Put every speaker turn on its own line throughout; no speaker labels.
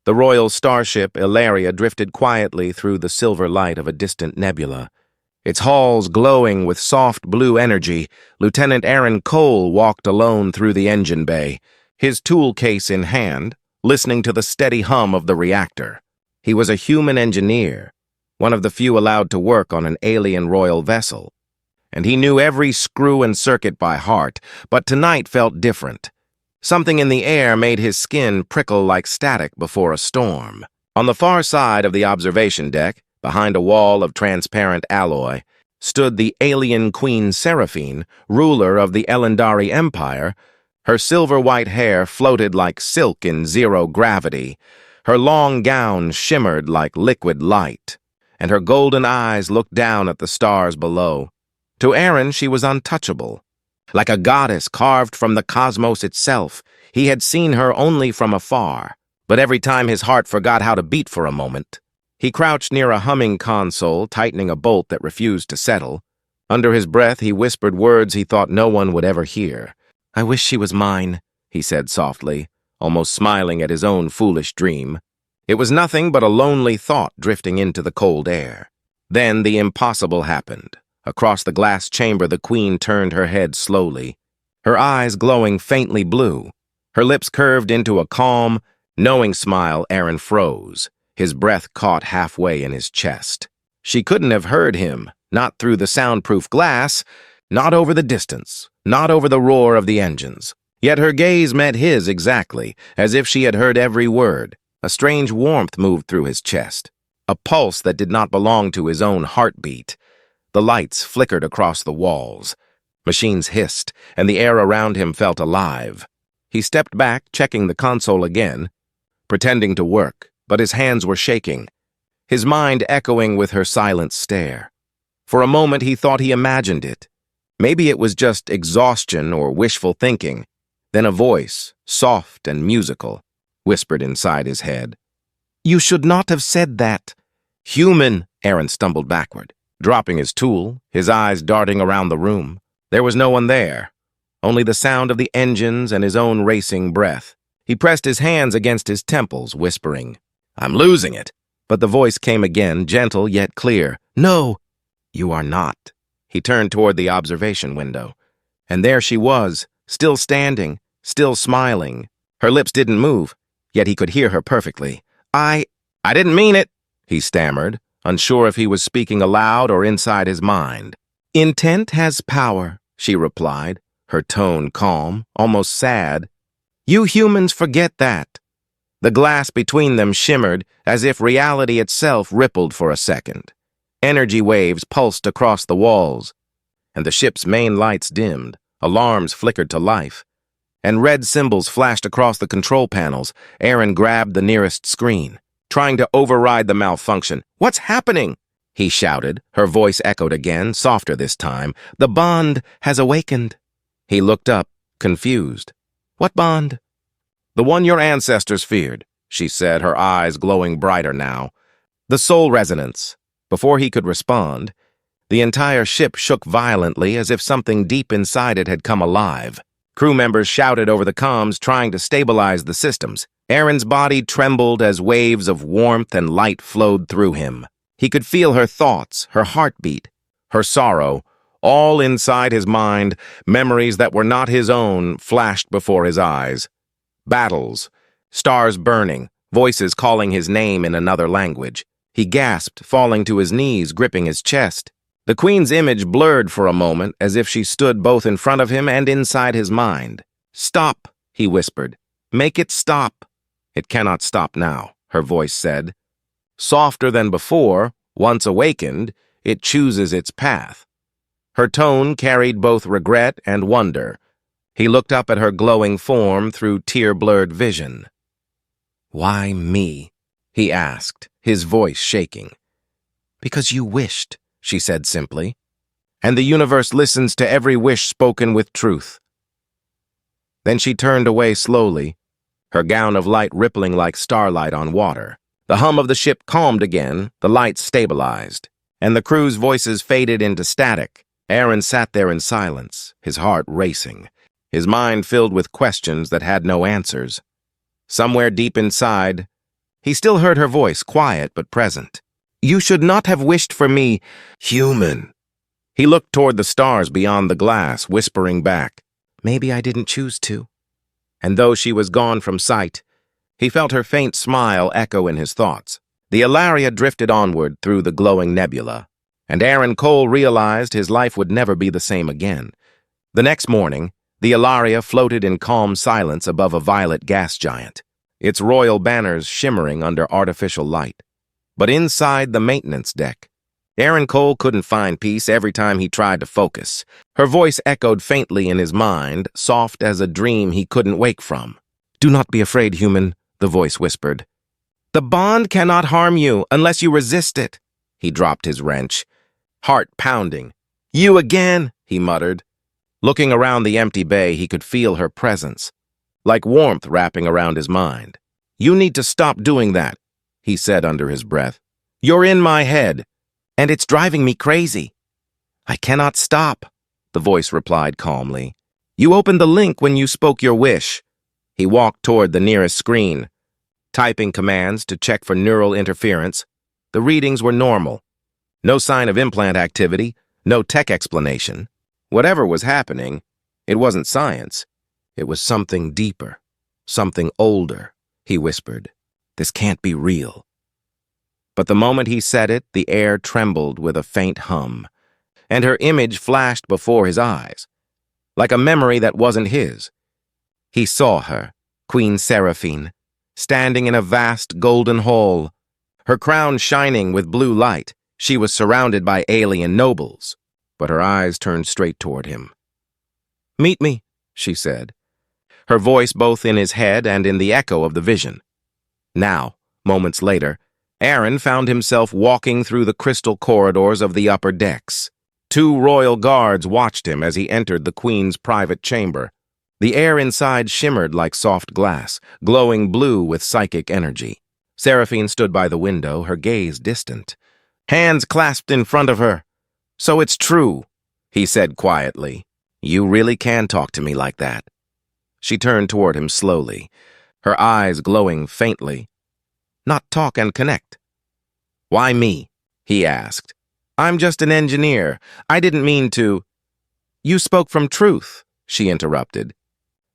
The royal starship Aelari drifted quietly through the silver light of a distant nebula. Its halls glowing with soft blue energy, Lieutenant Aaron Cole walked alone through the engine bay, his tool case in hand, listening to the steady hum of the reactor. He was a human engineer, one of the few allowed to work on an alien royal vessel, and he knew every screw and circuit by heart, but tonight felt different. Something in the air made his skin prickle like static before a storm. On the far side of the observation deck, behind a wall of transparent alloy, stood the alien Queen Seraphine, ruler of the Aelari Empire. Her silver-white hair floated like silk in zero gravity. Her long gown shimmered like liquid light, and her golden eyes looked down at the stars below. To Aaron, she was untouchable. Like a goddess carved from the cosmos itself, he had seen her only from afar, but every time his heart forgot how to beat for a moment. He crouched near a humming console, tightening a bolt that refused to settle. Under his breath, he whispered words he thought no one would ever hear. "I wish she was mine," he said softly, almost smiling at his own foolish dream. It was nothing but a lonely thought drifting into the cold air. Then the impossible happened. Across the glass chamber, the Queen turned her head slowly, her eyes glowing faintly blue. Her lips curved into a calm, knowing smile. Aaron froze. His breath caught halfway in his chest. She couldn't have heard him, not through the soundproof glass, not over the distance, not over the roar of the engines. Yet her gaze met his exactly, as if she had heard every word. A strange warmth moved through his chest, a pulse that did not belong to his own heartbeat. The lights flickered across the walls. Machines hissed, and the air around him felt alive. He stepped back, checking the console again, pretending to work, but his hands were shaking, his mind echoing with her silent stare. For a moment he thought he imagined it. Maybe it was just exhaustion or wishful thinking. Then a voice, soft and musical, whispered inside his head. "You should not have said that." "Human!" Aaron stumbled backward, dropping his tool, his eyes darting around the room. There was no one there, only the sound of the engines and his own racing breath. He pressed his hands against his temples, whispering, "I'm losing it." But the voice came again, gentle yet clear. "No, you are not." He turned toward the observation window, and there she was, still standing, still smiling. Her lips didn't move, yet he could hear her perfectly. I didn't mean it," he stammered, unsure if he was speaking aloud or inside his mind. "Intent has power," she replied, her tone calm, almost sad. "You humans forget that." The glass between them shimmered as if reality itself rippled for a second. Energy waves pulsed across the walls, and the ship's main lights dimmed, alarms flickered to life, and red symbols flashed across the control panels. Aaron grabbed the nearest screen, trying to override the malfunction. "What's happening?" he shouted. Her voice echoed again, softer this time. "The bond has awakened." He looked up, confused. "What bond?" "The one your ancestors feared," she said, her eyes glowing brighter now. "The soul resonance." Before he could respond, the entire ship shook violently as if something deep inside it had come alive. Crew members shouted over the comms, trying to stabilize the systems. Aaron's body trembled as waves of warmth and light flowed through him. He could feel her thoughts, her heartbeat, her sorrow, all inside his mind. Memories that were not his own flashed before his eyes. Battles, stars burning, voices calling his name in another language. He gasped, falling to his knees, gripping his chest. The Queen's image blurred for a moment, as if she stood both in front of him and inside his mind. "Stop," he whispered. "Make it stop." "It cannot stop now," her voice said. Softer than before, once awakened, it chooses its path. Her tone carried both regret and wonder. He looked up at her glowing form through tear-blurred vision. "Why me?" he asked, his voice shaking. "Because you wished," she said simply. "And the universe listens to every wish spoken with truth." Then she turned away slowly, her gown of light rippling like starlight on water. The hum of the ship calmed again, the lights stabilized, and the crew's voices faded into static. Aaron sat there in silence, his heart racing, his mind filled with questions that had no answers. Somewhere deep inside, He still heard her voice, quiet but present. "You should not have wished for me, human." He looked toward the stars beyond the glass, whispering back, "Maybe I didn't choose to." And though she was gone from sight, he felt her faint smile echo in his thoughts. The Aelari drifted onward through the glowing nebula, and Aaron Cole realized his life would never be the same again. The next morning, the Aelari floated in calm silence above a violet gas giant, its royal banners shimmering under artificial light. But inside the maintenance deck, Aaron Cole couldn't find peace every time he tried to focus. Her voice echoed faintly in his mind, soft as a dream he couldn't wake from. "Do not be afraid, human," the voice whispered. "The bond cannot harm you unless you resist it." He dropped his wrench, heart pounding. "You again," he muttered. Looking around the empty bay, he could feel her presence, like warmth wrapping around his mind. "You need to stop doing that," he said under his breath. "You're in my head, and it's driving me crazy." "I cannot stop," the voice replied calmly. "You opened the link when you spoke your wish." He walked toward the nearest screen, typing commands to check for neural interference. The readings were normal. No sign of implant activity, no tech explanation. Whatever was happening, it wasn't science. It was something deeper, something older, he whispered. "This can't be real." But the moment he said it, the air trembled with a faint hum, and her image flashed before his eyes, like a memory that wasn't his. He saw her, Queen Seraphine, standing in a vast golden hall, her crown shining with blue light. She was surrounded by alien nobles, but her eyes turned straight toward him. "Meet me," she said, her voice both in his head and in the echo of the vision. Now, moments later, Aaron found himself walking through the crystal corridors of the upper decks. 2 royal guards watched him as he entered the Queen's private chamber. The air inside shimmered like soft glass, glowing blue with psychic energy. Seraphine stood by the window, her gaze distant, hands clasped in front of her. "So it's true," he said quietly. "You really can talk to me like that." She turned toward him slowly, her eyes glowing faintly. "Not talk and connect." "Why me?" he asked. "I'm just an engineer. I didn't mean to—" "You spoke from truth," she interrupted,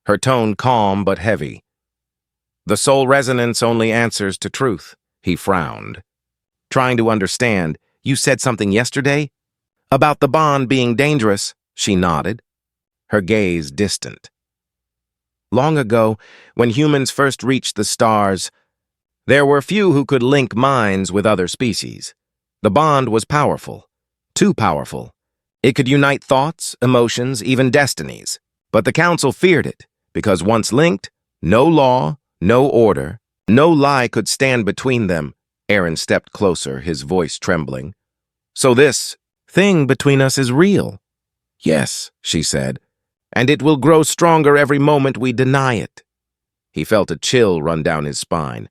her tone calm but heavy. "The soul resonance only answers to truth," he frowned. Trying to understand, "You said something yesterday?" "About the bond being dangerous," she nodded, her gaze distant. "Long ago, when humans first reached the stars, there were few who could link minds with other species. The bond was powerful, too powerful. It could unite thoughts, emotions, even destinies. But the Council feared it, because once linked, no law, no order, no lie could stand between them." Aaron stepped closer, his voice trembling. "So this thing between us is real?" "Yes," she said, "and it will grow stronger every moment we deny it." He felt a chill run down his spine,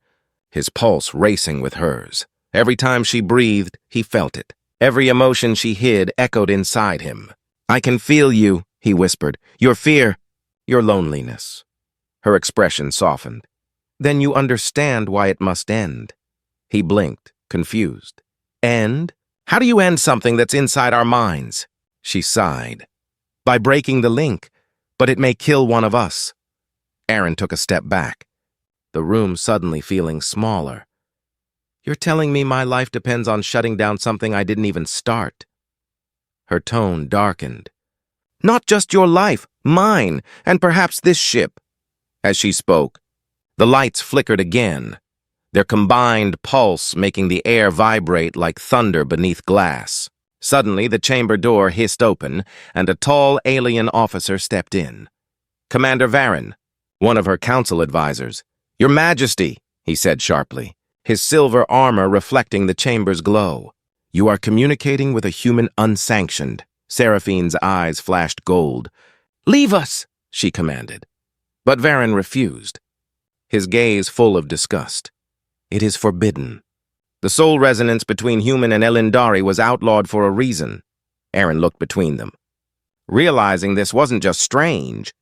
his pulse racing with hers. Every time she breathed, he felt it. Every emotion she hid echoed inside him. "I can feel you," he whispered. "Your fear, your loneliness." Her expression softened. "Then you understand why it must end." He blinked, confused. "End? How do you end something that's inside our minds?" She sighed. "By breaking the link, but it may kill one of us." Aaron took a step back, the room suddenly feeling smaller. "You're telling me my life depends on shutting down something I didn't even start?" Her tone darkened. "Not just your life, mine, and perhaps this ship." As she spoke, the lights flickered again, their combined pulse making the air vibrate like thunder beneath glass. Suddenly, the chamber door hissed open, and a tall alien officer stepped in. "Commander Varen," one of her council advisors. "Your Majesty," he said sharply, his silver armor reflecting the chamber's glow. "You are communicating with a human unsanctioned." Seraphine's eyes flashed gold. "Leave us," she commanded. But Varen refused, his gaze full of disgust. "It is forbidden. The soul resonance between human and Elendari was outlawed for a reason." Aaron looked between them, realizing this wasn't just strange,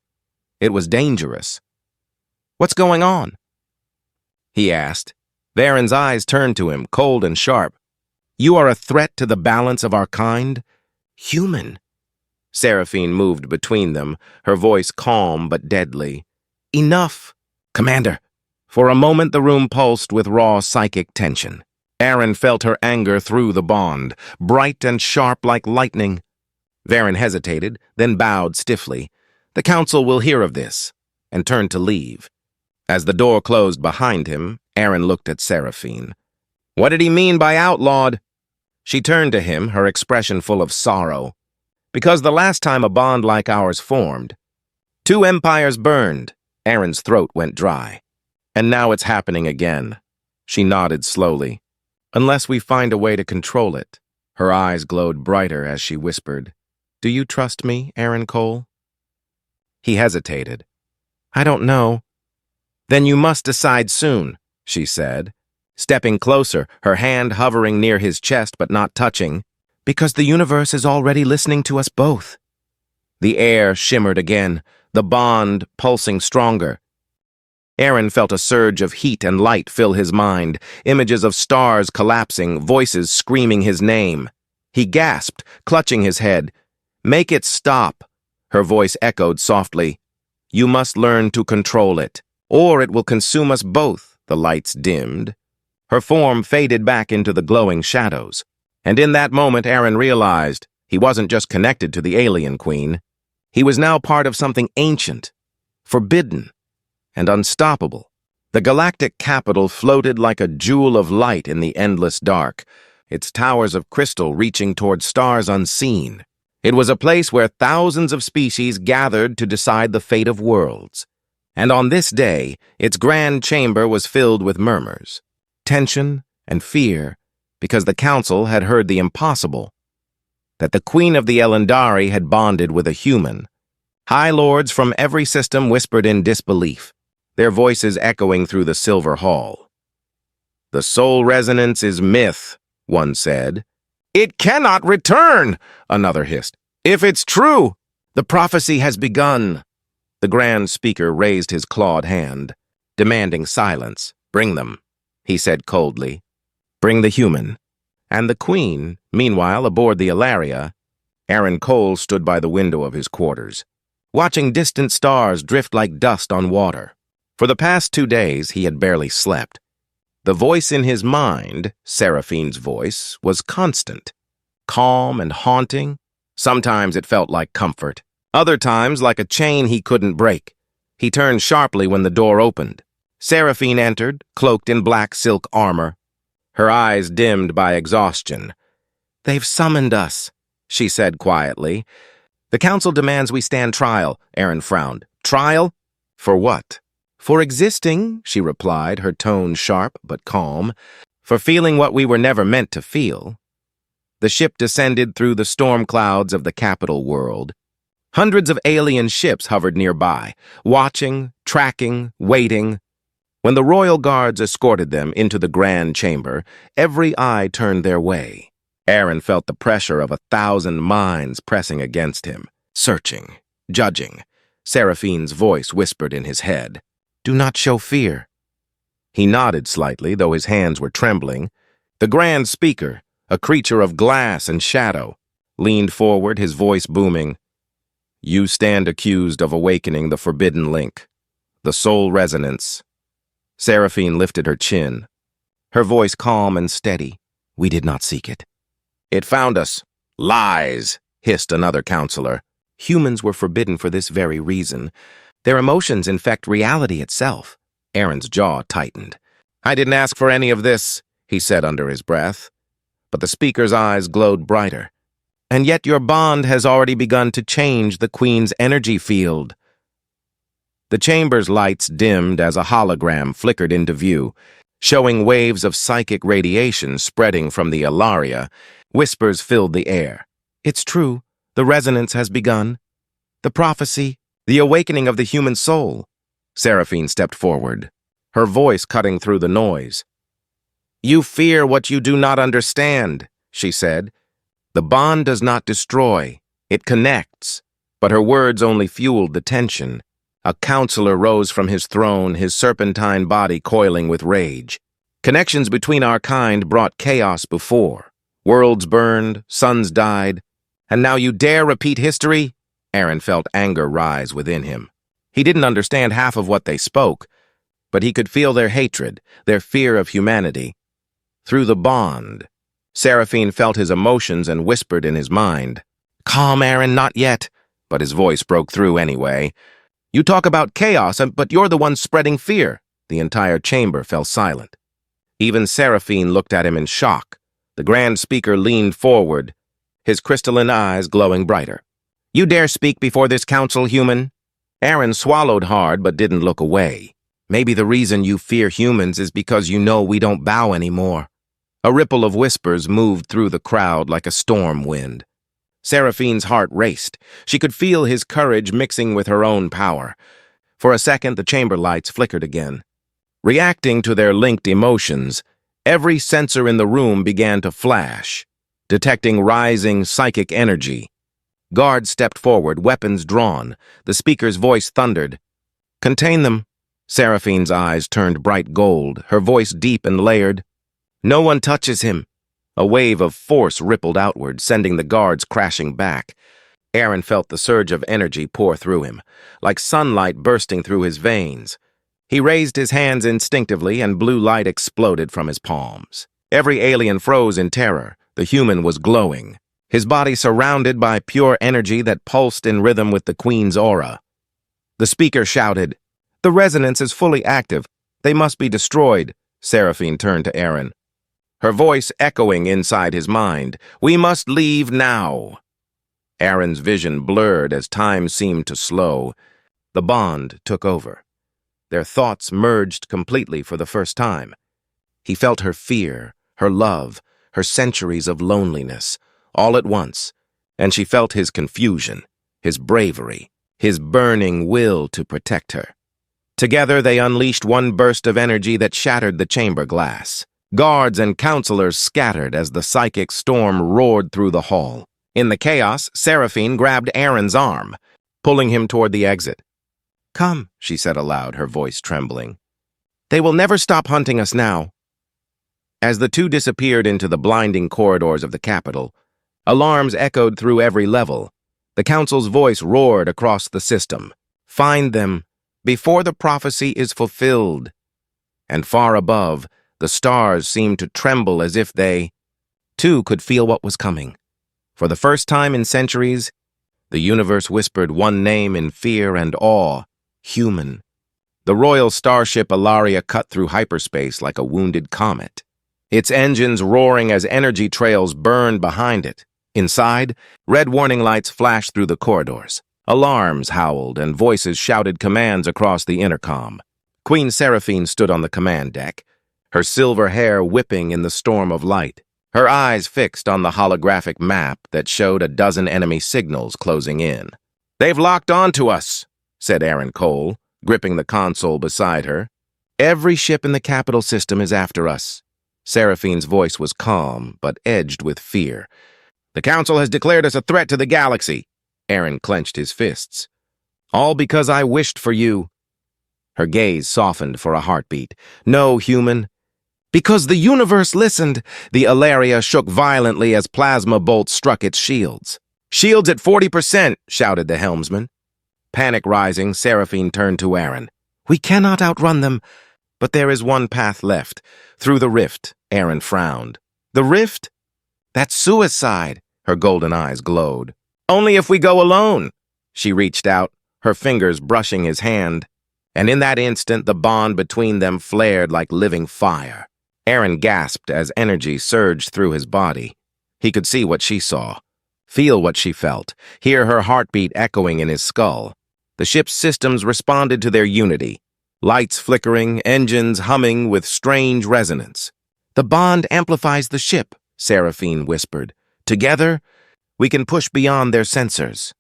it was dangerous. "What's going on?" he asked, Varen's eyes turned to him, cold and sharp. You are a threat to the balance of our kind? Human. Seraphine moved between them, her voice calm but deadly. Enough, Commander. For a moment the room pulsed with raw psychic tension. Aaron felt her anger through the bond, bright and sharp like lightning. Varen hesitated, then bowed stiffly. The council will hear of this, and turned to leave. As the door closed behind him, Aaron looked at Seraphine. What did he mean by outlawed? She turned to him, her expression full of sorrow. Because the last time a bond like ours formed, 2 empires burned. Aaron's throat went dry. And now it's happening again. She nodded slowly. Unless we find a way to control it. Her eyes glowed brighter as she whispered, Do you trust me, Aaron Cole? He hesitated. I don't know. Then you must decide soon, she said, stepping closer, her hand hovering near his chest but not touching, because the universe is already listening to us both. The air shimmered again, the bond pulsing stronger. Aaron felt a surge of heat and light fill his mind, images of stars collapsing, voices screaming his name. He gasped, clutching his head. Make it stop, her voice echoed softly. You must learn to control it, or it will consume us both. The lights dimmed. Her form faded back into the glowing shadows. And in that moment, Aaron realized he wasn't just connected to the alien queen. He was now part of something ancient, forbidden, and unstoppable. The galactic capital floated like a jewel of light in the endless dark, its towers of crystal reaching toward stars unseen. It was a place where thousands of species gathered to decide the fate of worlds. And on this day, its grand chamber was filled with murmurs, tension, and fear, because the council had heard the impossible, that the queen of the Aelari had bonded with a human. High lords from every system whispered in disbelief, their voices echoing through the silver hall. The soul resonance is myth, one said. It cannot return, another hissed. If it's true, the prophecy has begun. The grand speaker raised his clawed hand, demanding silence. Bring them, he said coldly. Bring the human. And the queen, meanwhile, aboard the Aelari. Aaron Cole stood by the window of his quarters, watching distant stars drift like dust on water. For the past 2 days, he had barely slept. The voice in his mind, Seraphine's voice, was constant, calm and haunting. Sometimes it felt like comfort, other times like a chain he couldn't break. He turned sharply when the door opened. Seraphine entered, cloaked in black silk armor, her eyes dimmed by exhaustion. They've summoned us, she said quietly. The council demands we stand trial, Aaron frowned. Trial? For what? For existing, she replied, her tone sharp but calm. For feeling what we were never meant to feel. The ship descended through the storm clouds of the capital world. Hundreds of alien ships hovered nearby, watching, tracking, waiting. When the royal guards escorted them into the grand chamber, every eye turned their way. Aaron felt the pressure of 1,000 minds pressing against him, searching, judging. Seraphine's voice whispered in his head, Do not show fear. He nodded slightly, though his hands were trembling. The grand speaker, a creature of glass and shadow, leaned forward, his voice booming. You stand accused of awakening the forbidden link, the soul resonance. Seraphine lifted her chin, her voice calm and steady. We did not seek it. It found us. Lies, hissed another counselor. Humans were forbidden for this very reason. Their emotions infect reality itself. Aaron's jaw tightened. I didn't ask for any of this, he said under his breath. But the speaker's eyes glowed brighter. And yet your bond has already begun to change the Queen's energy field. The chamber's lights dimmed as a hologram flickered into view, showing waves of psychic radiation spreading from the Aelari. Whispers filled the air. It's true, the resonance has begun. The prophecy, the awakening of the human soul. Seraphine stepped forward, her voice cutting through the noise. You fear what you do not understand, she said. The bond does not destroy, it connects. But her words only fueled the tension. A counselor rose from his throne, his serpentine body coiling with rage. Connections between our kind brought chaos before. Worlds burned, suns died, and now you dare repeat history? Aaron felt anger rise within him. He didn't understand half of what they spoke, but he could feel their hatred, their fear of humanity. Through the bond, Seraphine felt his emotions and whispered in his mind, "Calm, Aaron, not yet." But his voice broke through anyway. "You talk about chaos, but you're the one spreading fear." The entire chamber fell silent. Even Seraphine looked at him in shock. The Grand Speaker leaned forward, his crystalline eyes glowing brighter. "You dare speak before this council, human?" Aaron swallowed hard but didn't look away. "Maybe the reason you fear humans is because you know we don't bow anymore." A ripple of whispers moved through the crowd like a storm wind. Seraphine's heart raced. She could feel his courage mixing with her own power. For a second, the chamber lights flickered again. Reacting to their linked emotions, every sensor in the room began to flash, detecting rising psychic energy. Guards stepped forward, weapons drawn. The speaker's voice thundered. "Contain them." Seraphine's eyes turned bright gold, her voice deep and layered. "No one touches him." A wave of force rippled outward, sending the guards crashing back. Aaron felt the surge of energy pour through him, like sunlight bursting through his veins. He raised his hands instinctively, and blue light exploded from his palms. Every alien froze in terror. The human was glowing, his body surrounded by pure energy that pulsed in rhythm with the Queen's aura. The speaker shouted, "The resonance is fully active. They must be destroyed." Seraphine turned to Aaron, her voice echoing inside his mind. "We must leave now." Aaron's vision blurred as time seemed to slow. The bond took over. Their thoughts merged completely for the first time. He felt her fear, her love, her centuries of loneliness, all at once, and she felt his confusion, his bravery, his burning will to protect her. Together they unleashed one burst of energy that shattered the chamber glass. Guards and counselors scattered as the psychic storm roared through the hall. In the chaos, Seraphine grabbed Aaron's arm, pulling him toward the exit. "Come," she said aloud, her voice trembling. "They will never stop hunting us now." As the two disappeared into the blinding corridors of the capital, alarms echoed through every level. The council's voice roared across the system. "Find them, before the prophecy is fulfilled." And far above, the stars seemed to tremble as if they, too, could feel what was coming. For the first time in centuries, the universe whispered one name in fear and awe: human. The royal starship Aelari cut through hyperspace like a wounded comet, its engines roaring as energy trails burned behind it. Inside, red warning lights flashed through the corridors. Alarms howled and voices shouted commands across the intercom. Queen Seraphine stood on the command deck, her silver hair whipping in the storm of light, her eyes fixed on the holographic map that showed a dozen enemy signals closing in. "They've locked onto us," said Aaron Cole, gripping the console beside her. "Every ship in the capital system is after us." Seraphine's voice was calm, but edged with fear. "The Council has declared us a threat to the galaxy." Aaron clenched his fists. "All because I wished for you." Her gaze softened for a heartbeat. "No, human. Because the universe listened." The Aelari shook violently as plasma bolts struck its shields. "Shields at 40%, shouted the helmsman. Panic rising, Seraphine turned to Aaron. "We cannot outrun them, but there is one path left. Through the rift." Aaron frowned. "The rift? That's suicide." Her golden eyes glowed. "Only if we go alone." She reached out, her fingers brushing his hand, and in that instant the bond between them flared like living fire. Aaron gasped as energy surged through his body. He could see what she saw, feel what she felt, hear her heartbeat echoing in his skull. The ship's systems responded to their unity, lights flickering, engines humming with strange resonance. "The bond amplifies the ship," Seraphine whispered. "Together, we can push beyond their sensors."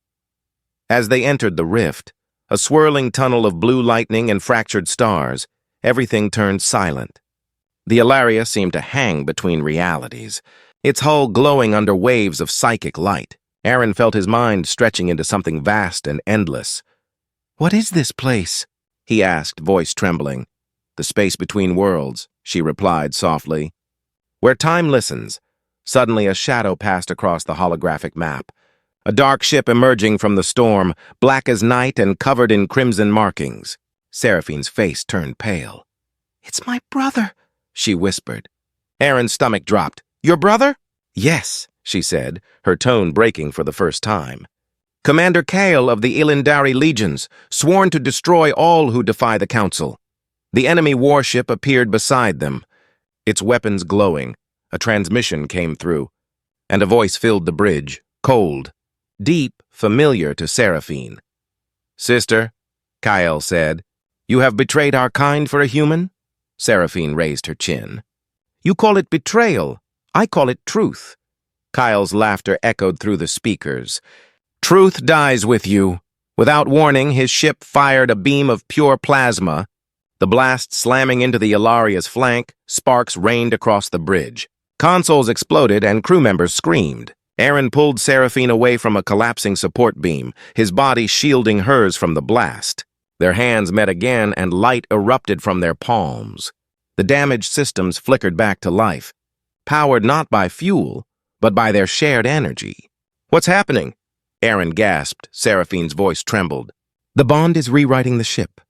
As they entered the rift, a swirling tunnel of blue lightning and fractured stars, everything turned silent. The Aelari seemed to hang between realities, its hull glowing under waves of psychic light. Aaron felt his mind stretching into something vast and endless. "What is this place?" he asked, voice trembling. "The space between worlds," she replied softly. Where time listens, suddenly a shadow passed across the holographic map. A dark ship emerging from the storm, black as night and covered in crimson markings. Seraphine's face turned pale. "It's my brother," she whispered. Aaron's stomach dropped. "Your brother?" "Yes," she said, her tone breaking for the first time. "Commander Kael of the Illindari legions, sworn to destroy all who defy the Council." The enemy warship appeared beside them, its weapons glowing. A transmission came through, and a voice filled the bridge, cold, deep, familiar to Seraphine. "Sister," Kael said, "you have betrayed our kind for a human?" Seraphine raised her chin. "You call it betrayal. I call it truth." Kael's laughter echoed through the speakers. "Truth dies with you." Without warning, his ship fired a beam of pure plasma. The blast slamming into the Aelaria's flank, sparks rained across the bridge. Consoles exploded and crew members screamed. Aaron pulled Seraphine away from a collapsing support beam, his body shielding hers from the blast. Their hands met again and light erupted from their palms. The damaged systems flickered back to life, powered not by fuel, but by their shared energy. "What's happening?" Aaron gasped. Seraphine's voice trembled. "The bond is rewriting the ship.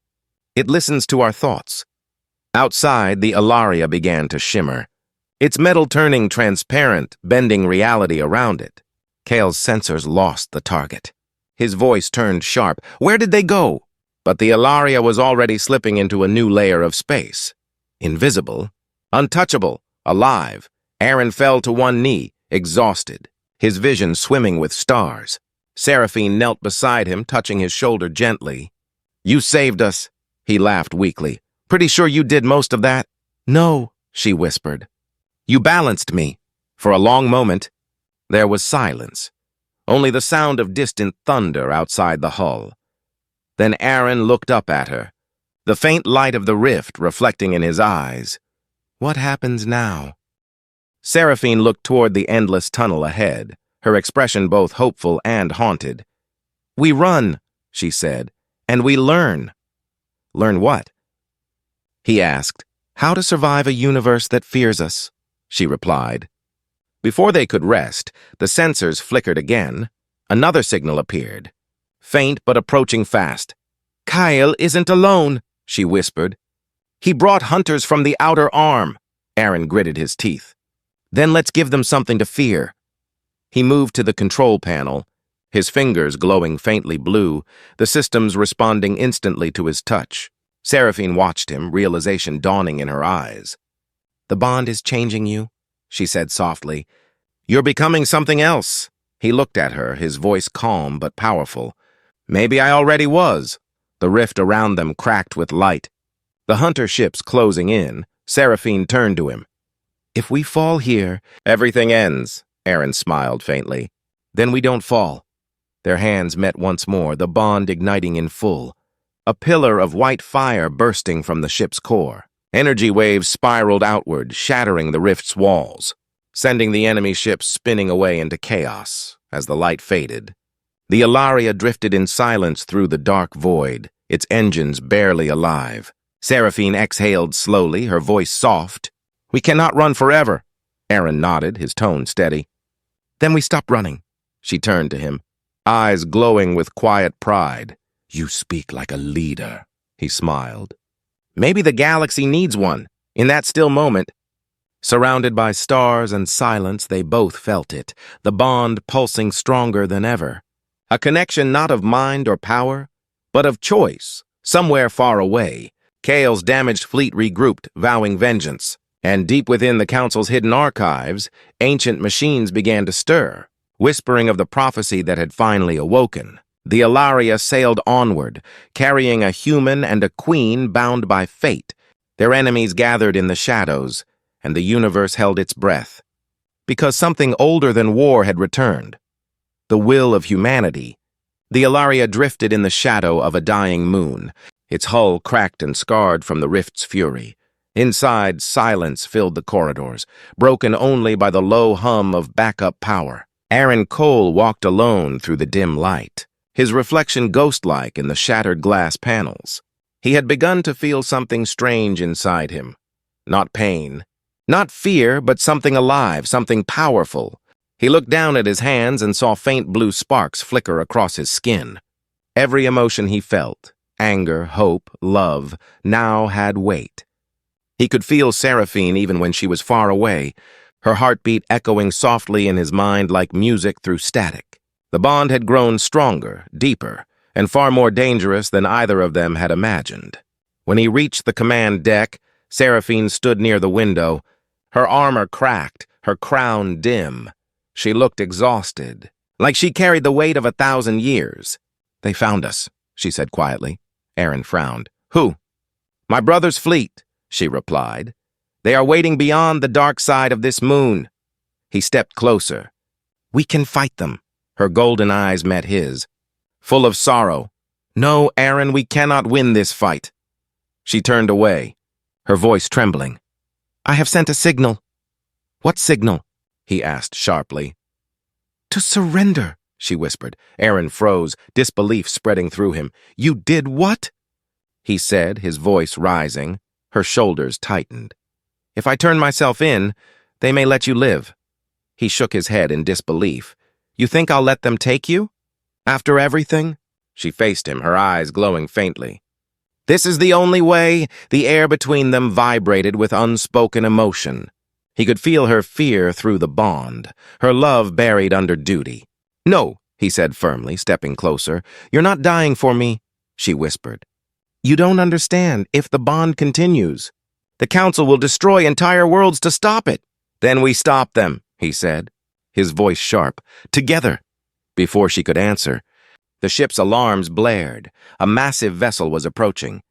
It listens to our thoughts." Outside, the Aelaria began to shimmer, its metal turning transparent, bending reality around it. Kael's sensors lost the target. His voice turned sharp. "Where did they go?" But the Aelaria was already slipping into a new layer of space. Invisible, untouchable, alive, Aaron fell to one knee, exhausted, his vision swimming with stars. Seraphine knelt beside him, touching his shoulder gently. "You saved us," he laughed weakly. "Pretty sure you did most of that?" "No," she whispered. "You balanced me." For a long moment, there was silence, only the sound of distant thunder outside the hull. Then Aaron looked up at her, the faint light of the rift reflecting in his eyes. "What happens now?" Seraphine looked toward the endless tunnel ahead, her expression both hopeful and haunted. "We run," she said, "and we learn." "Learn what?" he asked. "How to survive a universe that fears us," she replied. Before they could rest, the sensors flickered again. Another signal appeared, faint but approaching fast. "Kael isn't alone," she whispered. "He brought hunters from the outer arm." Aaron gritted his teeth. "Then let's give them something to fear." He moved to the control panel, his fingers glowing faintly blue, the systems responding instantly to his touch. Seraphine watched him, realization dawning in her eyes. "The bond is changing you," she said softly. "You're becoming something else." He looked at her, his voice calm but powerful. "Maybe I already was." The rift around them cracked with light. The hunter ships closing in, Seraphine turned to him. "If we fall here, everything ends," Aaron smiled faintly. "Then we don't fall." Their hands met once more, the bond igniting in full. A pillar of white fire bursting from the ship's core. Energy waves spiraled outward, shattering the rift's walls, sending the enemy ships spinning away into chaos as the light faded. The Aelaria drifted in silence through the dark void, its engines barely alive. Seraphine exhaled slowly, her voice soft. "We cannot run forever." Aaron nodded, his tone steady. "Then we stop running." She turned to him, eyes glowing with quiet pride. "You speak like a leader," he smiled. "Maybe the galaxy needs one." In that still moment, surrounded by stars and silence, they both felt it, the bond pulsing stronger than ever. A connection not of mind or power, but of choice. Somewhere far away, Kael's damaged fleet regrouped, vowing vengeance. And deep within the Council's hidden archives, ancient machines began to stir, whispering of the prophecy that had finally awoken. The Aelaria sailed onward, carrying a human and a queen bound by fate. Their enemies gathered in the shadows, and the universe held its breath. Because something older than war had returned. The will of humanity. The Aelaria drifted in the shadow of a dying moon, its hull cracked and scarred from the rift's fury. Inside, silence filled the corridors, broken only by the low hum of backup power. Aaron Cole walked alone through the dim light, his reflection ghost-like in the shattered glass panels. He had begun to feel something strange inside him, not pain. Not fear, but something alive, something powerful. He looked down at his hands and saw faint blue sparks flicker across his skin. Every emotion he felt, anger, hope, love, now had weight. He could feel Seraphine even when she was far away, her heartbeat echoing softly in his mind like music through static. The bond had grown stronger, deeper, and far more dangerous than either of them had imagined. When he reached the command deck, Seraphine stood near the window, her armor cracked, her crown dim. She looked exhausted, like she carried the weight of 1,000 years. "They found us," she said quietly. Aaron frowned. "Who?" "My brother's fleet," she replied. "They are waiting beyond the dark side of this moon." He stepped closer. "We can fight them." Her golden eyes met his, full of sorrow. "No, Aaron, we cannot win this fight." She turned away, her voice trembling. "I have sent a signal." "What signal?" he asked sharply. "To surrender," she whispered. Aaron froze, disbelief spreading through him. "You did what?" he said, his voice rising. Her shoulders tightened. "If I turn myself in, they may let you live." He shook his head in disbelief. "You think I'll let them take you? After everything?" She faced him, her eyes glowing faintly. "This is the only way." The air between them vibrated with unspoken emotion. He could feel her fear through the bond, her love buried under duty. "No," he said firmly, stepping closer. "You're not dying for me," she whispered. "You don't understand. If the bond continues, the Council will destroy entire worlds to stop it." "Then we stop them," he said, his voice sharp. "Together." Before she could answer, the ship's alarms blared. A massive vessel was approaching.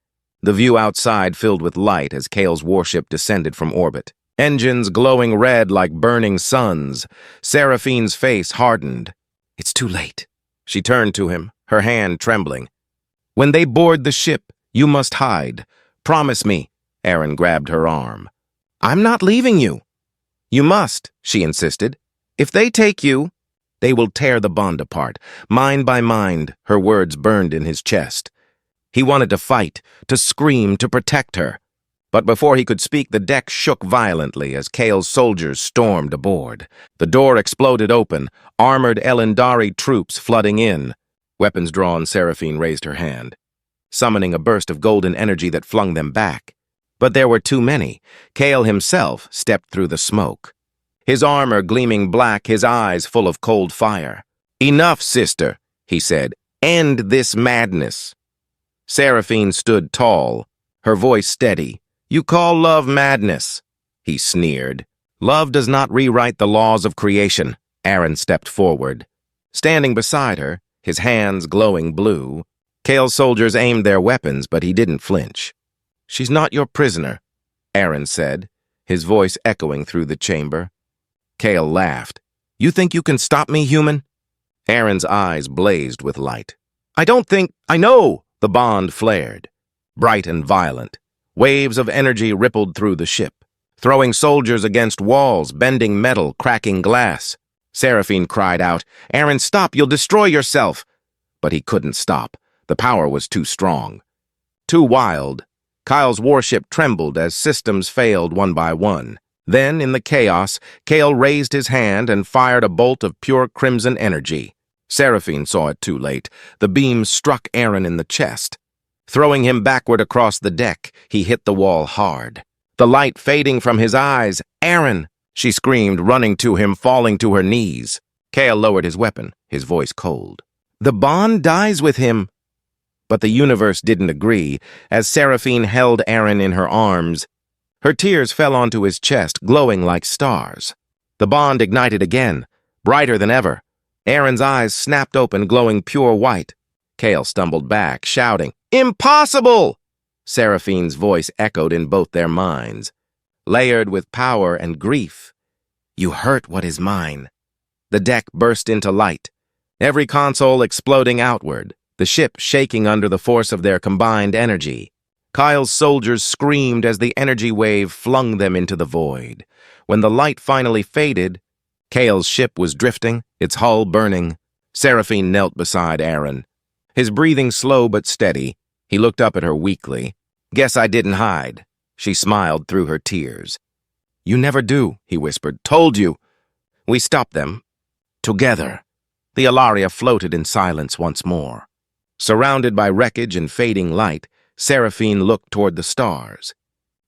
The view outside filled with light as Kale's warship descended from orbit. Engines glowing red like burning suns. Seraphine's face hardened. "It's too late." She turned to him, her hand trembling. "When they board the ship, you must hide. Promise me." Aaron grabbed her arm. "I'm not leaving you." "You must," she insisted. "If they take you, they will tear the bond apart, mind by mind." Her words burned in his chest. He wanted to fight, to scream, to protect her. But before he could speak, the deck shook violently as Kale's soldiers stormed aboard. The door exploded open, armored Aelari troops flooding in. Weapons drawn, Seraphine raised her hand, summoning a burst of golden energy that flung them back. But there were too many. Kale himself stepped through the smoke, his armor gleaming black, his eyes full of cold fire. "Enough, sister," he said. "End this madness." Seraphine stood tall, her voice steady. "You call love madness," he sneered. "Love does not rewrite the laws of creation." Aaron stepped forward. Standing beside her, his hands glowing blue, Kale's soldiers aimed their weapons, but he didn't flinch. "She's not your prisoner," Aaron said, his voice echoing through the chamber. Kale laughed. "You think you can stop me, human?" Aaron's eyes blazed with light. I know!" The bond flared, bright and violent. Waves of energy rippled through the ship, throwing soldiers against walls, bending metal, cracking glass. Seraphine cried out, "Aaron, stop! You'll destroy yourself!" But he couldn't stop. The power was too strong, too wild. Kyle's warship trembled as systems failed one by one. Then, in the chaos, Kale raised his hand and fired a bolt of pure crimson energy. Seraphine saw it too late. The beam struck Aaron in the chest. Throwing him backward across the deck, he hit the wall hard. The light fading from his eyes. "Aaron!" she screamed, running to him, falling to her knees. Kale lowered his weapon, his voice cold. "The bond dies with him." But the universe didn't agree, as Seraphine held Aaron in her arms. Her tears fell onto his chest, glowing like stars. The bond ignited again, brighter than ever. Aaron's eyes snapped open, glowing pure white. Kale stumbled back, shouting, "Impossible!" Seraphine's voice echoed in both their minds, layered with power and grief. "You hurt what is mine." The deck burst into light, every console exploding outward, the ship shaking under the force of their combined energy. Kyle's soldiers screamed as the energy wave flung them into the void. When the light finally faded, Kale's ship was drifting, its hull burning. Seraphine knelt beside Aaron, his breathing slow but steady. He looked up at her weakly. "Guess I didn't hide," She smiled through her tears. "You never do," he whispered. "Told you." "We stopped them. Together." The Aelaria floated in silence once more. Surrounded by wreckage and fading light, Seraphine looked toward the stars.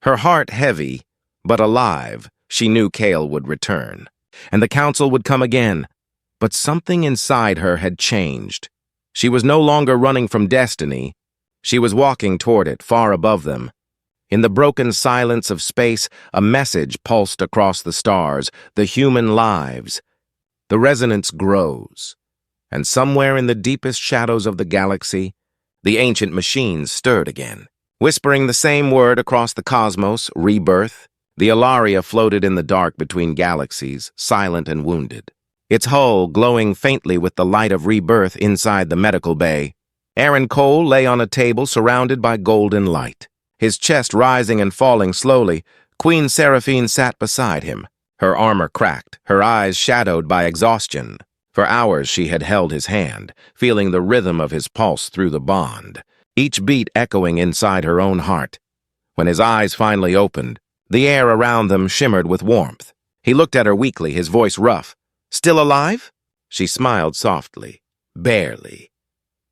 Her heart heavy, but alive. She knew Kale would return, and the council would come again. But something inside her had changed. She was no longer running from destiny. She was walking toward it, far above them. In the broken silence of space, a message pulsed across the stars: the human lives. The resonance grows, and somewhere in the deepest shadows of the galaxy, the ancient machines stirred again. Whispering the same word across the cosmos, rebirth, the Aelaria floated in the dark between galaxies, silent and wounded. Its hull glowing faintly with the light of rebirth inside the medical bay. Aaron Cole lay on a table surrounded by golden light. His chest rising and falling slowly, Queen Seraphine sat beside him. Her armor cracked, her eyes shadowed by exhaustion. For hours she had held his hand, feeling the rhythm of his pulse through the bond, each beat echoing inside her own heart. When his eyes finally opened, the air around them shimmered with warmth. He looked at her weakly, his voice rough. "Still alive?" She smiled softly. "Barely."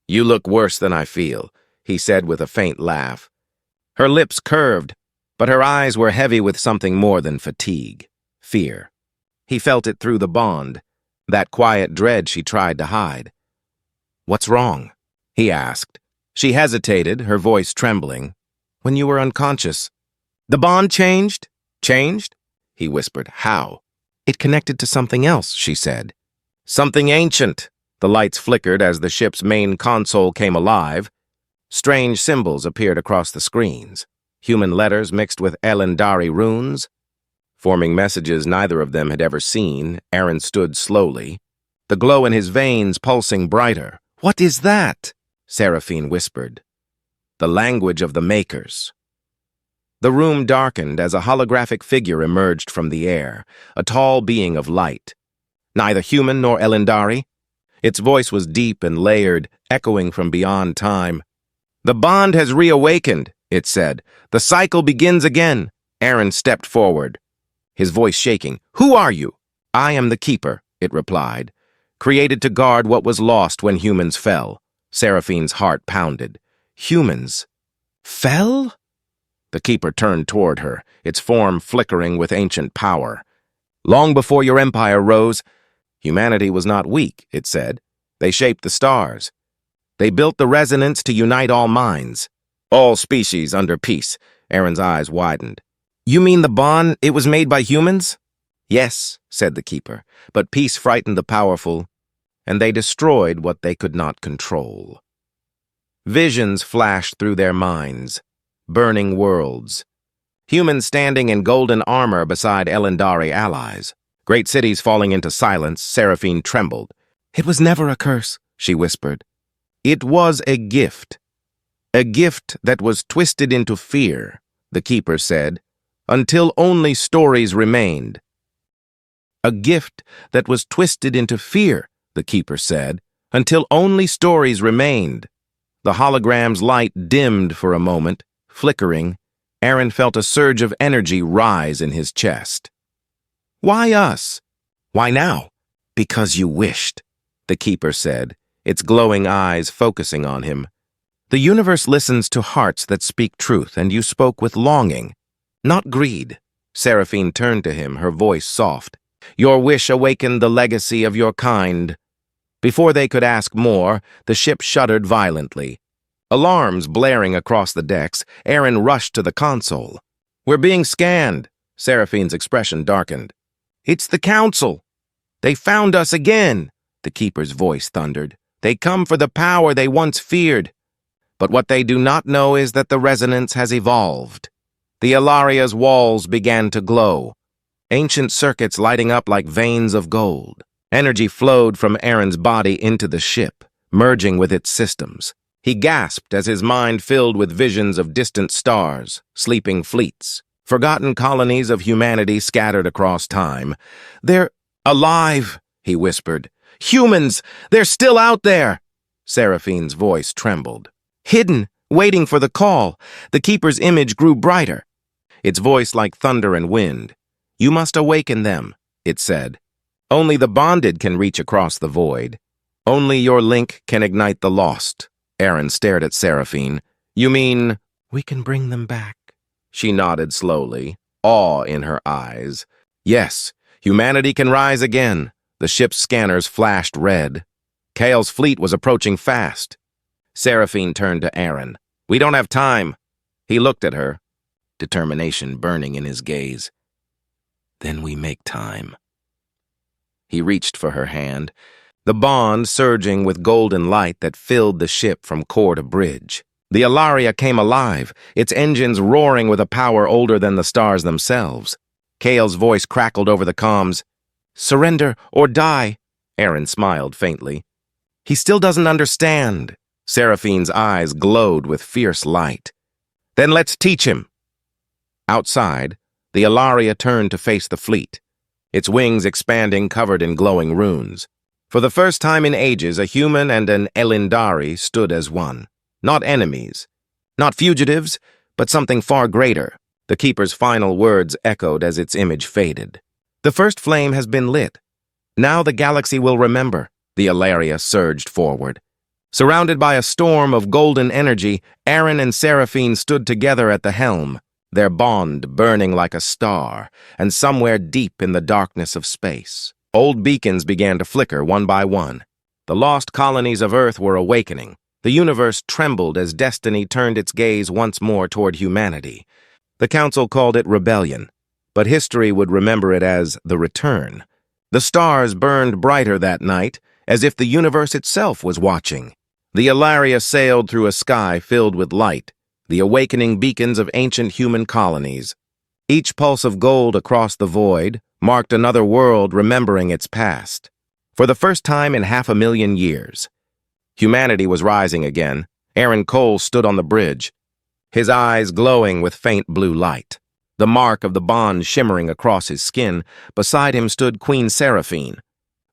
"You look worse than I feel," he said with a faint laugh. Her lips curved, but her eyes were heavy with something more than fatigue. Fear. He felt it through the bond, that quiet dread she tried to hide. "What's wrong?" he asked. She hesitated, her voice trembling. "When you were unconscious." "The bond changed?" "Changed?" he whispered. "How?" "It connected to something else," she said. "Something ancient." The lights flickered as the ship's main console came alive. Strange symbols appeared across the screens. Human letters mixed with Elandari runes. Forming messages neither of them had ever seen, Aaron stood slowly, the glow in his veins pulsing brighter. "What is that?" Seraphine whispered. "The language of the Makers." The room darkened as a holographic figure emerged from the air, a tall being of light. Neither human nor Elandari. Its voice was deep and layered, echoing from beyond time. "The bond has reawakened," it said. "The cycle begins again." Aaron stepped forward, his voice shaking. "Who are you?" "I am the Keeper," it replied, "created to guard what was lost when humans fell." Seraphine's heart pounded. "Humans fell?" The Keeper turned toward her, its form flickering with ancient power. "Long before your empire rose, humanity was not weak," it said. "They shaped the stars. They built the resonance to unite all minds. All species under peace." Aaron's eyes widened. "You mean the bond, it was made by humans?" "Yes," said the Keeper, "but peace frightened the powerful, and they destroyed what they could not control." Visions flashed through their minds. Burning worlds. Humans standing in golden armor beside Elandari allies. Great cities falling into silence. Seraphine trembled. "It was never a curse," she whispered. "It was a gift. A gift that was twisted into fear," the Keeper said, "until only stories remained." "A gift that was twisted into fear," the Keeper said, "until only stories remained." The hologram's light dimmed for a moment. Flickering, Aaron felt a surge of energy rise in his chest. "Why us?" "Why now?" "Because you wished," the Keeper said, its glowing eyes focusing on him. "The universe listens to hearts that speak truth, and you spoke with longing, not greed." Seraphine turned to him, her voice soft. "Your wish awakened the legacy of your kind." Before they could ask more, the ship shuddered violently. Alarms blaring across the decks, Aaron rushed to the console. "We're being scanned." Seraphine's expression darkened. "It's the Council. They found us again," the Keeper's voice thundered. "They come for the power they once feared. But what they do not know is that the resonance has evolved." The Aelaria's walls began to glow, ancient circuits lighting up like veins of gold. Energy flowed from Aaron's body into the ship, merging with its systems. He gasped as his mind filled with visions of distant stars, sleeping fleets, forgotten colonies of humanity scattered across time. "They're alive," he whispered. "Humans! They're still out there!" Seraphine's voice trembled. "Hidden, waiting for the call." The Keeper's image grew brighter. its voice like thunder and wind. "You must awaken them," it said. "Only the bonded can reach across the void. Only your link can ignite the lost." Aaron stared at Seraphine. "You mean, we can bring them back?" She nodded slowly, awe in her eyes. "Yes, humanity can rise again." The ship's scanners flashed red. Kale's fleet was approaching fast. Seraphine turned to Aaron. "We don't have time." He looked at her, determination burning in his gaze. "Then we make time." He reached for her hand, the bond surging with golden light that filled the ship from core to bridge. The Aelaria came alive, its engines roaring with a power older than the stars themselves. Kale's voice crackled over the comms. "Surrender or die." Aaron smiled faintly. "He still doesn't understand." Seraphine's eyes glowed with fierce light. "Then let's teach him." Outside, the Aelaria turned to face the fleet, its wings expanding covered in glowing runes. For the first time in ages, a human and an Elendari stood as one. Not enemies, not fugitives, but something far greater. The Keeper's final words echoed as its image faded. "The first flame has been lit. Now the galaxy will remember." The Aelaria surged forward. Surrounded by a storm of golden energy, Aaron and Seraphine stood together at the helm, their bond burning like a star, and somewhere deep in the darkness of space, old beacons began to flicker one by one. The lost colonies of Earth were awakening. The universe trembled as destiny turned its gaze once more toward humanity. The Council called it rebellion, but history would remember it as the return. The stars burned brighter that night, as if the universe itself was watching. The Aelaria sailed through a sky filled with light, the awakening beacons of ancient human colonies. Each pulse of gold across the void marked another world remembering its past. For the first time in 500,000 years, humanity was rising again. Aaron Cole stood on the bridge, his eyes glowing with faint blue light, the mark of the bond shimmering across his skin. Beside him stood Queen Seraphine,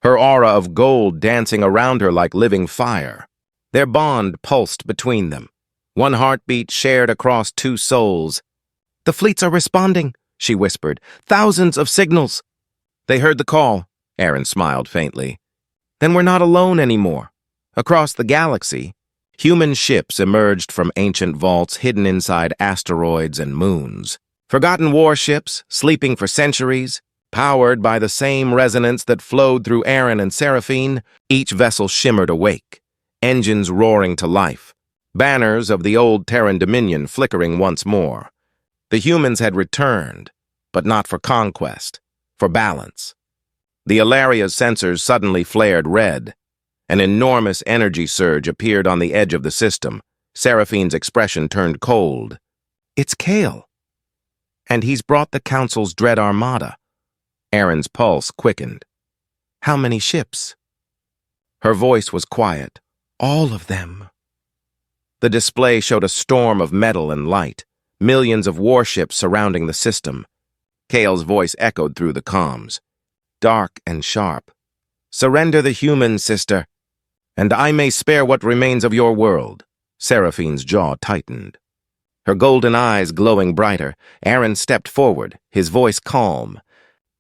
her aura of gold dancing around her like living fire. Their bond pulsed between them, one heartbeat shared across two souls. "The fleets are responding," she whispered. "Thousands of signals." "They heard the call," Aaron smiled faintly. "Then we're not alone anymore." Across the galaxy, human ships emerged from ancient vaults hidden inside asteroids and moons. Forgotten warships, sleeping for centuries, powered by the same resonance that flowed through Aaron and Seraphine. Each vessel shimmered awake, engines roaring to life, banners of the old Terran Dominion flickering once more. The humans had returned, but not for conquest, for balance. The Aelaria's sensors suddenly flared red. An enormous energy surge appeared on the edge of the system. Seraphine's expression turned cold. "It's Kale. And he's brought the Council's dread armada." Aaron's pulse quickened. "How many ships?" Her voice was quiet. "All of them." The display showed a storm of metal and light, millions of warships surrounding the system. Kale's voice echoed through the comms, dark and sharp. "Surrender the humans, sister, and I may spare what remains of your world." Seraphine's jaw tightened, her golden eyes glowing brighter. Aaron stepped forward, his voice calm.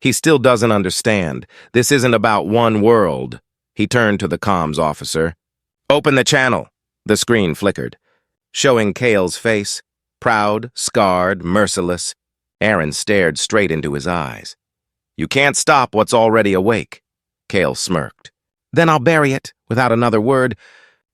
"He still doesn't understand. This isn't about one world." He turned to the comms officer. "Open the channel." The screen flickered, showing Kale's face, proud, scarred, merciless. Aaron stared straight into his eyes. "You can't stop what's already awake." Kale smirked. "Then I'll bury it." Without another word,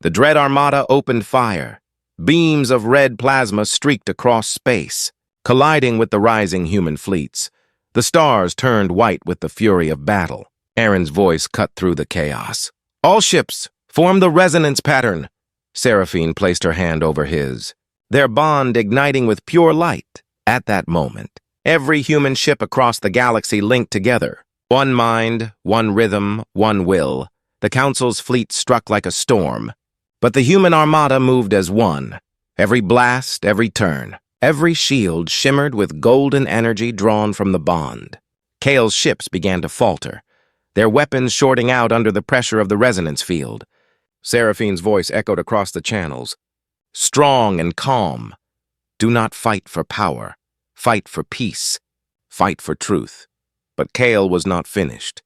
the dread armada opened fire. Beams of red plasma streaked across space, colliding with the rising human fleets. The stars turned white with the fury of battle. Aaron's voice cut through the chaos. "All ships, form the resonance pattern." Seraphine placed her hand over his, their bond igniting with pure light. At that moment, every human ship across the galaxy linked together. One mind, one rhythm, one will. The Council's fleet struck like a storm, but the human armada moved as one. Every blast, every turn, every shield shimmered with golden energy drawn from the bond. Kale's ships began to falter, their weapons shorting out under the pressure of the resonance field. Seraphine's voice echoed across the channels, strong and calm. "Do not fight for power. fight for peace, fight for truth. But Kale was not finished.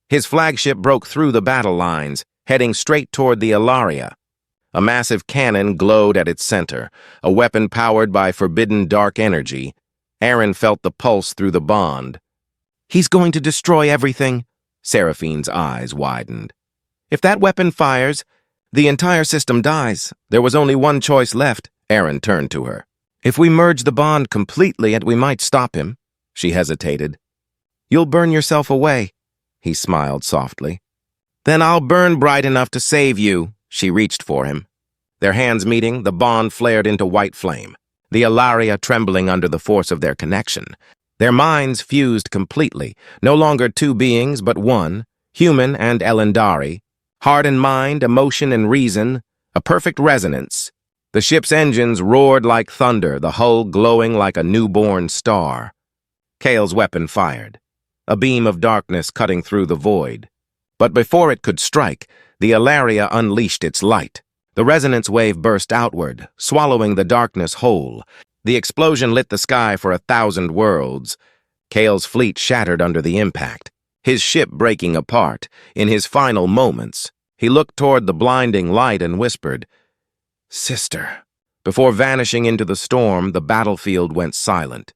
His flagship broke through the battle lines, heading straight toward the Aelari. A massive cannon glowed at its center, a weapon powered by forbidden dark energy. Aaron felt the pulse through the bond. "He's going to destroy everything." Seraphine's eyes widened. "If that weapon fires, the entire system dies." There was only one choice left. Aaron turned to her. "If we merge the bond completely, we might stop him." She hesitated. "You'll burn yourself away." He smiled softly. "Then I'll burn bright enough to save you." She reached for him. Their hands meeting, the bond flared into white flame, the Aelari trembling under the force of their connection. Their minds fused completely, no longer two beings but one, human and Elandari, heart and mind, emotion and reason, a perfect resonance. The ship's engines roared like thunder, the hull glowing like a newborn star. Kale's weapon fired, a beam of darkness cutting through the void. But before it could strike, the Aelari unleashed its light. The resonance wave burst outward, swallowing the darkness whole. The explosion lit the sky for 1,000 worlds. Kale's fleet shattered under the impact, his ship breaking apart. In his final moments, he looked toward the blinding light and whispered, "Sister." Before vanishing into the storm, the battlefield went silent.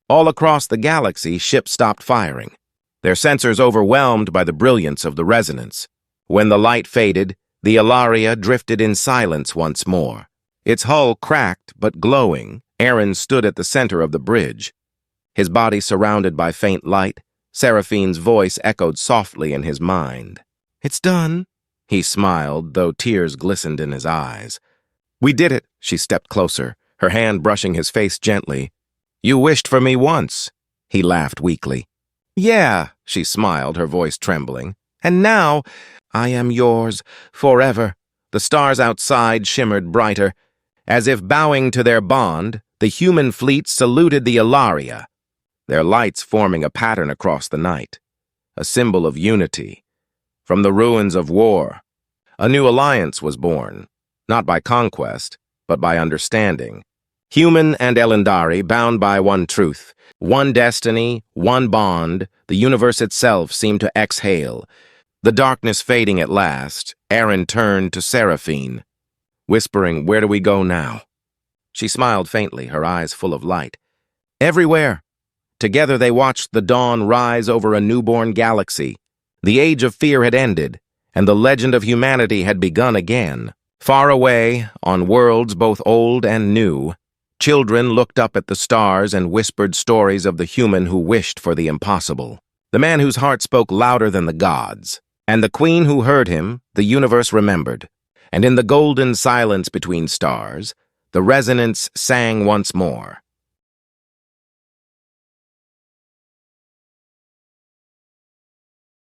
All across the galaxy, ships stopped firing, their sensors overwhelmed by the brilliance of the resonance. When the light faded, the Aelari drifted in silence once more. Its hull cracked but glowing. Aaron stood at the center of the bridge, his body surrounded by faint light. Seraphine's voice echoed softly in his mind. "It's done." He smiled, though tears glistened in his eyes. "We did it." She stepped closer, her hand brushing his face gently. "You wished for me once." He laughed weakly. "Yeah," she smiled, her voice trembling. "And now, I am yours, forever." The stars outside shimmered brighter. As if bowing to their bond, the human fleet saluted the Aelari, their lights forming a pattern across the night, a symbol of unity. From the ruins of war, a new alliance was born, not by conquest, but by understanding. Human and Elandari bound by one truth, one destiny, one bond. The universe itself seemed to exhale. The darkness fading at last, Aaron turned to Seraphine, whispering, "Where do we go now?" She smiled faintly, her eyes full of light. "Everywhere." Together they watched the dawn rise over a newborn galaxy. The age of fear had ended, and the legend of humanity had begun again. Far away, on worlds both old and new, children looked up at the stars and whispered stories of the human who wished for the impossible, the man whose heart spoke louder than the gods. And the queen who heard him, the universe remembered. And in the golden silence between stars, the resonance sang once more.